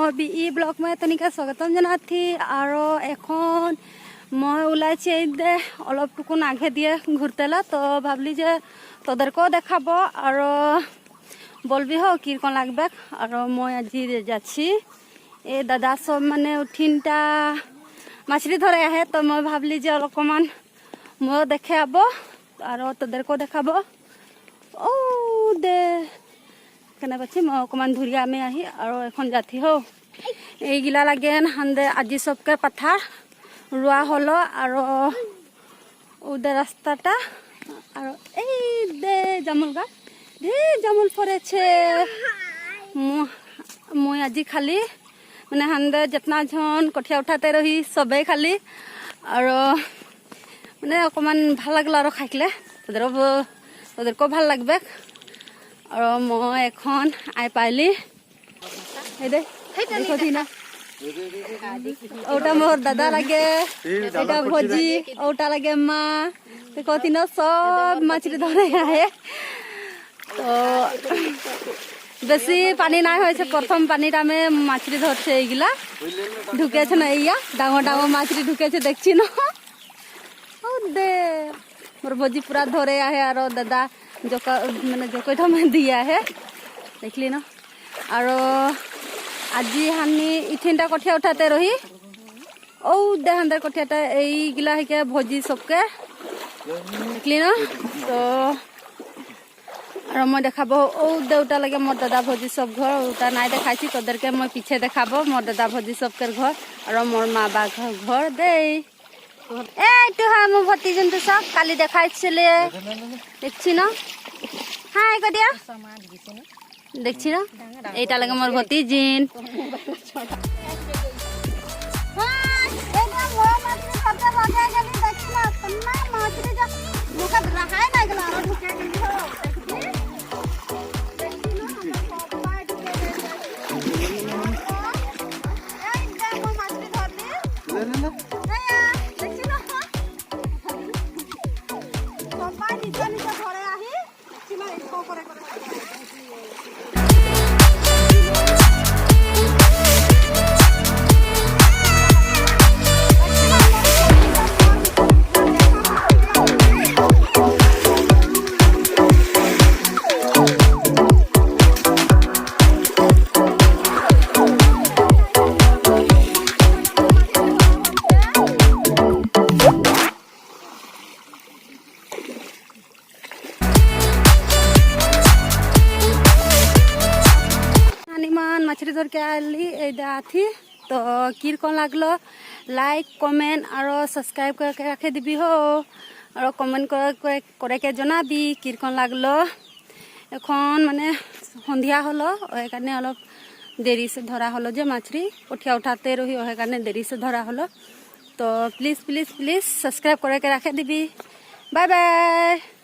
মই BE blog মই তনিকা স্বাগতম জনাথি আৰু এখন মই ওলাইছি দে অলপ টুকুন আগে দিয়ে ঘুরতেলা তো ভাবলি যে তোদেরকেও দেখাবো আর বলবি হোক কিরকম লাগবে আর মই আজি যাচ্ছি এই দাদা সব মানে তিনটা মাছলি ধরে আহে তো মই ভাবলি যে অলপমান ময়ো দেখে আব আর তোদেরকেও দেখাবো ও দে কেনে পাচ্ছি মই অকমান ধুরিয়া আমি আহি আৰু এখন যাথি হো এইগিলা লাগেন হান্দে আজি সবকে পাথার রোয়া হলো আর ওদের রাস্তাটা আর এই দে জামুল গাছ দে জামুল ফরেছে মই আজি খালি মানে হান্দে যেতনা জন কঠিয়া উঠাতে রহি সবে খালি আর মানে অকমান ভাল লাগলো আর খাইলে তোদেরকেও ভাল লাগবে আর মই এখন আই পাইলি এই দে দেখি না ওটা মোর দাদা লাগে এটা ভজি ওটা লাগে মা দেখি না সব মাছলি ধরে আহে তো বেশি পানি নাই হয়েছে প্রথম পানিটা আমি মাছলি ধরছে এইগুলা ঢুকেছে না এইয়া ডাঙর ডাঙর মাছলি ঢুকেছে দেখছি না ও দে মোর ভজি পুরা ধরে আহে আর দাদা জোকা মানে জোকইটা মানে দিয়ে আহে দেখলি না আর আজি হানি ইথিনটা কঠিয়া উঠাতে রহি ও দে হান্দার কঠিয়াটা এইগুলা হেকে ভজি সবকে দেখলি না তো আর মই দেখাবো ও দেউটা লাগে মোর দাদা ভজি সব ঘর ওটা নাই দেখাইছি তোদেরকে মই পিছে দেখাবো মোর দাদা ভজি সবকের ঘর আর মোর মা বা ঘর দেই এইটো হ্যাঁ মোৰ ভতিজনটো সব কালি দেখাইছিলে দেখছি না হাই কদিয়া দেখছি না এইটা লাগে মোর ভতিজিন মাছলি ধর के आली थी तो किरकन लागलो लाइक कमेंट और सब्सक्राइब करके रखे दिबी हो और कमेंट करे के जनाबी किरकन लागलो এখন মানে সন্ধিয়া হলো ওই কারণে অলপ দেরি से ধরা হলো যে মাছলি কঠিয়া উঠাতে রহি ওই কারণে দেরি से ধরা হলো তো প্লিজ প্লিজ প্লিজ সাবস্ক্রাইব করে के रखे दिबी बाय बाय।